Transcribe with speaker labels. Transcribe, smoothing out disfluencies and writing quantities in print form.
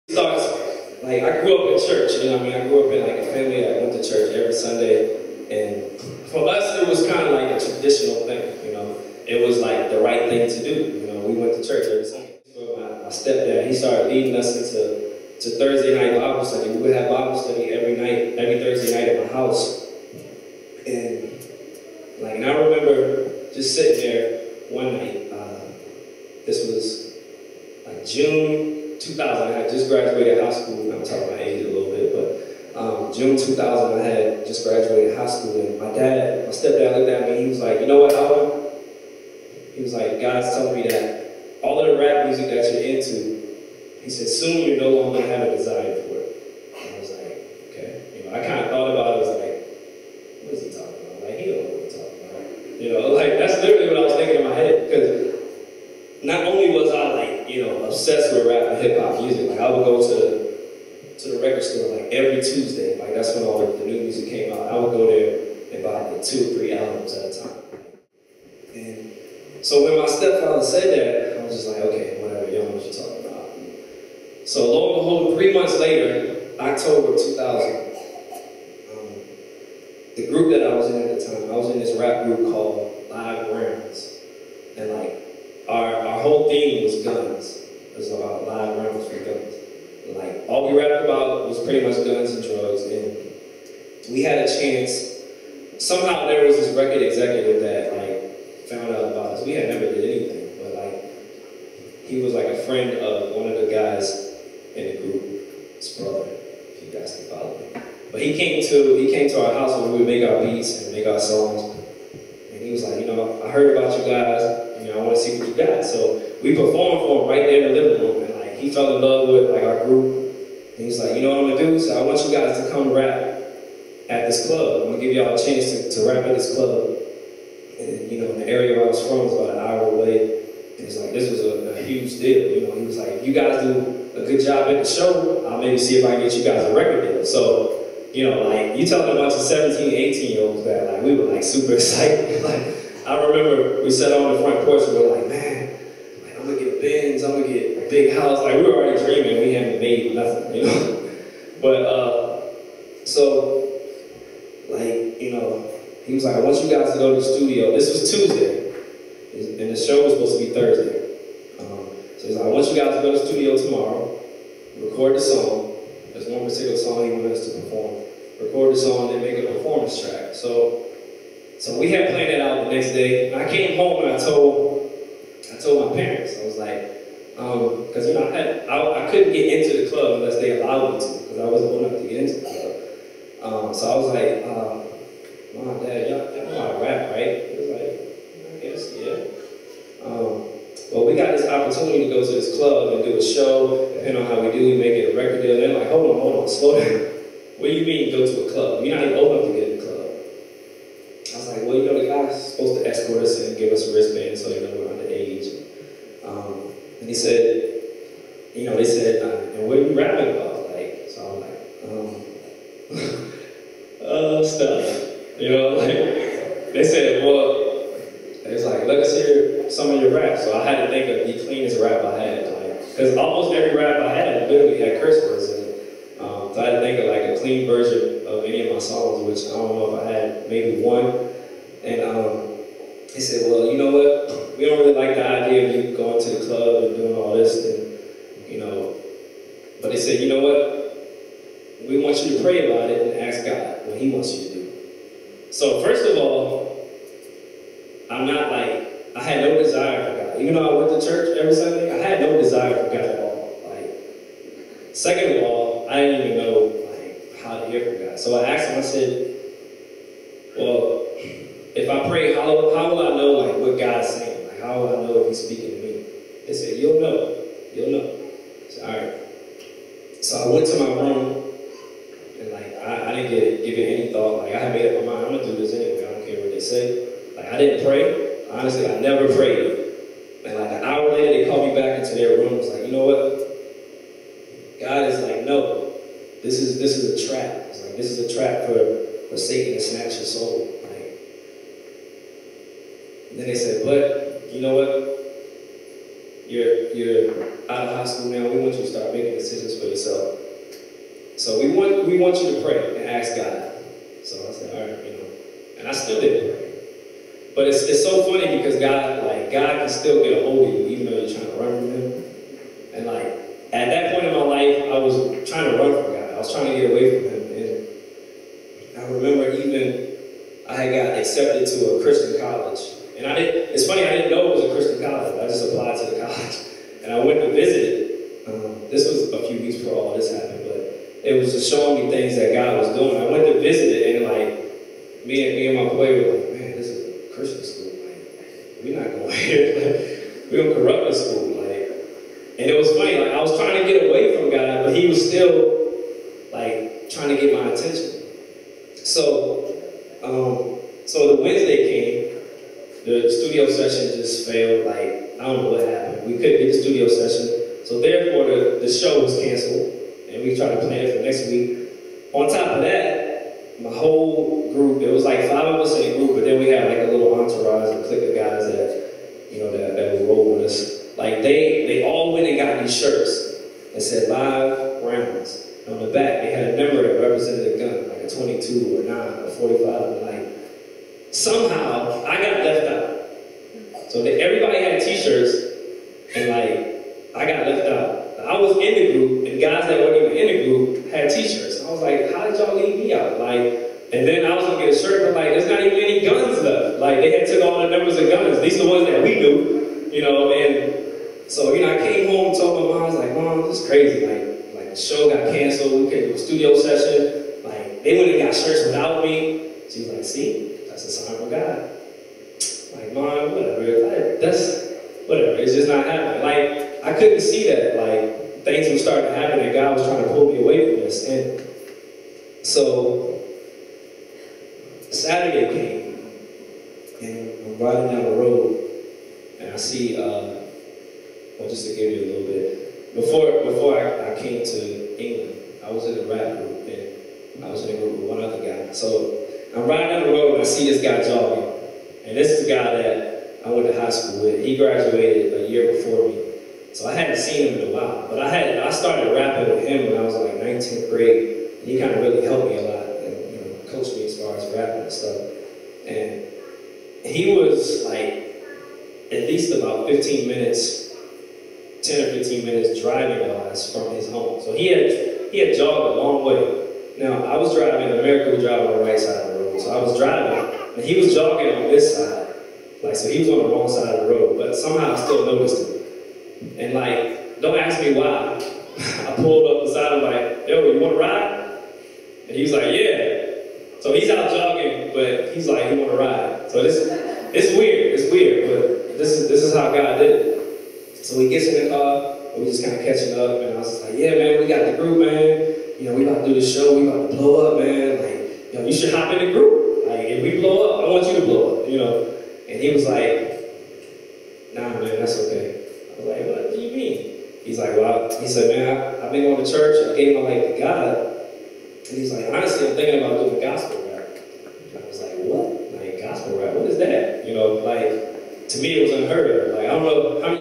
Speaker 1: Starts, like, I grew up in church, you know what I mean? I grew up in like a family that went to church every Sunday, and for us, it was kind of like a traditional thing, you know? It was like the right thing to do, you know? We went to church every Sunday. So my stepdad, he started leading us into Thursday night Bible study. We would have Bible study every night, every Thursday night at my house. And like, and I remember just sitting there one night, this was like June 2000, I had just graduated high school. I'm talking my age a little bit, but June 2000, I had just graduated high school, and my stepdad looked at me, he was like, you know what, Alvin? He was like, God's telling me that all of the rap music that you're into, he said, soon you're no longer going to have a desire for it. And I was like, okay. You know, I kind of thought about it, I was like, what is he talking about? Like, he don't know what he's talking about. You know, like, that's literally what I was thinking in my head, because not only was I like, you know, obsessed with rap and hip hop music, like I would go to the record store like every Tuesday, like that's when all the new music came out. I would go there and buy like 2 or 3 albums at a time. And so when my stepfather said that, I was just like, okay, whatever, you know what you're talking about. So lo and behold, 3 months later, October 2000, the group that I was in at the time, I was in this rap group called Live Rounds, and like, our whole theme was guns. It was about live rounds for guns. And like, all we rapped about was pretty much guns and drugs, and we had a chance. Somehow there was this record executive that like found out about us. We had never did anything, but like, he was like a friend of one of the guys in the group, his brother, if you guys can follow me. But he came to our house when we would make our beats and make our songs, and he was like, you know, I heard about you guys. You know, I want to see what you got. So we performed for him right there in the living room, and like he fell in love with like our group. And he's like, you know what I'm gonna do? So I want you guys to come rap at this club. I'm gonna give y'all a chance to rap at this club. And you know, in the area where I was from, it's about an hour away. And it's like this was a huge deal. You know, he was like, if you guys do a good job at the show, I'll maybe see if I can get you guys a record deal. So, you know, like you telling a bunch of 17, 18-year-olds that like we were like super excited. Like, I remember we sat on the front porch and we were like, man, like, I'm gonna get a Benz, I'm gonna get a big house. Like, we were already dreaming, we hadn't made nothing, you know? But, so, like, you know, he was like, I want you guys to go to the studio. This was Tuesday, and the show was supposed to be Thursday. So he's like, I want you guys to go to the studio tomorrow, record the song. There's one particular song he wanted us to perform. Record the song, then make a performance track. So we had planned that out the next day. And I came home and I told my parents. I was like, because you know I couldn't get into the club unless they allowed me to, because I wasn't old enough to get into the club. So I was like, Mom, Dad, y'all know how to rap, right? He was like, I guess, yeah. Well, we got this opportunity to go to this club and do a show. Depending on how we do, we make it a record deal. They're like, hold on, slow down. What do you mean go to a club? You're not even old enough to get in the club. I was like, well, you know, the guy's supposed to escort us and give us a wristband so they know we're underage. And he said, you know, they said, and what are you rapping about? Like, so I'm like, stuff. You know, like, they said, well, it's like, let us hear some of your rap. So I had to think of the cleanest rap I had. Like, because almost every rap I had literally had curse words in it. So I had to think of like a clean version of any of my songs, which I don't know if I had maybe one. And they said, well, you know what? We don't really like the idea of you going to the club and doing all this, and, you know. But they said, you know what? We want you to pray about it and ask God what He wants you to do. So first of all, I'm not like, I had no desire for God. Even though I went to church every Sunday, I had no desire for God at all. Like, second of all, I didn't even know like how to hear from God. So I asked him, I said, well, if I pray, how will I know like what God's saying? Like, how will I know if He's speaking to me? They said, you'll know. You'll know. I said, all right. So I went to my room, and like I didn't give it any thought. Like, I had made up my mind, I'm gonna do this anyway. I don't care what they say. Like, I didn't pray. Honestly, I never prayed. And like an hour later, they called me back into their room. It's like, you know what? God is like, no, this is a trap. It's like, this is a trap for Satan to snatch your soul. Like, and then they said, but you know what? You're out of high school now. We want you to start making decisions for yourself. So we want you to pray and ask God. So I said, all right, and I still didn't pray. But it's so funny because God can still get a hold of you even though you're trying to run from Him. And like at that point in my life, I was trying to run from God. I was trying to get away from Him. And I remember even I had got accepted to a Christian college. And it's funny, I didn't know it was a Christian college. I just applied to the college. And I went to visit it. This was a few weeks before all this happened, but it was just showing me things that God was doing. I went to visit it, and like me and my boy were like, man, this is a Christian school. Like, we're not going here. Like, we're gonna corrupt the school. Like, and it was funny. Like I was trying to get away from God, but He was still like trying to get my attention. So the Wednesday came. The studio session just failed. Like I don't know what happened. We couldn't get the studio session. So therefore, the show was canceled, and we tried to plan it for next week. On top of that, my whole group, it was like 5 of us in a group, but then we had like a little entourage, a clique of guys that would roll with us. Like they all went and got these shirts that said live rounds. And on the back, they had a number that represented a gun, like a 22 or 9 or 45. And like somehow I got left out. So everybody had T-shirts, and like I got left out. I was in the group, and guys that weren't even in the group had T-shirts. I was like, how did y'all leave me out? Like, and then I was gonna get a shirt, but like, there's not even any guns left. Like, they had took all the numbers of guns. These are the ones that we knew, And so, I came home and told my mom, I was like, Mom, this is crazy. Like the show got canceled. We couldn't do a studio session. Like, they went and got shirts without me. She was like, see, that's a sign from God. Like, Mom, whatever. That's whatever. It's just not happening. Like, I couldn't see that. Like, things were starting to happen and God was trying to pull me away from this. And so, Saturday came, and I'm riding down the road, and I see, just to give you a little bit, before I came to England, I was in a rap group, and I was in a group with one other guy. So I'm riding down the road, and I see this guy jogging, and this is the guy that I went to high school with. He graduated a year before me, so I hadn't seen him in a while. But I started rapping with him when I was like 19th grade, and he kind of really helped me a lot, and coached me as far as rapping and stuff. And he was like at least about 15 minutes, 10 or 15 minutes driving wise from his home. So he had jogged a long way. Now I was driving, in America we drive on the right side of the road. So I was driving, and he was jogging on this side. Like, so he was on the wrong side of the road, but somehow I still noticed him. And like, don't ask me why. I pulled up beside him like, yo, you wanna ride? And he was like, yeah. So he's out jogging, but he's like, he wanna ride. So it's weird, but this is how God did it. So he gets in the car, and we just kind of catching up, and I was just like, yeah, man, we got the group, man. We about to do this show, we about to blow up, man. Like, you should hop in the group. Like, if we blow up, I want you to blow up, And he was like, nah, man, that's okay. I was like, what do you mean? He's like, well, he said, man, I've been going to church, I gave my life to God. And he's like, honestly, I'm thinking about doing gospel rap. And I was like, what? Like, gospel rap? What is that? Like, to me, it was unheard of. Like, I don't know how many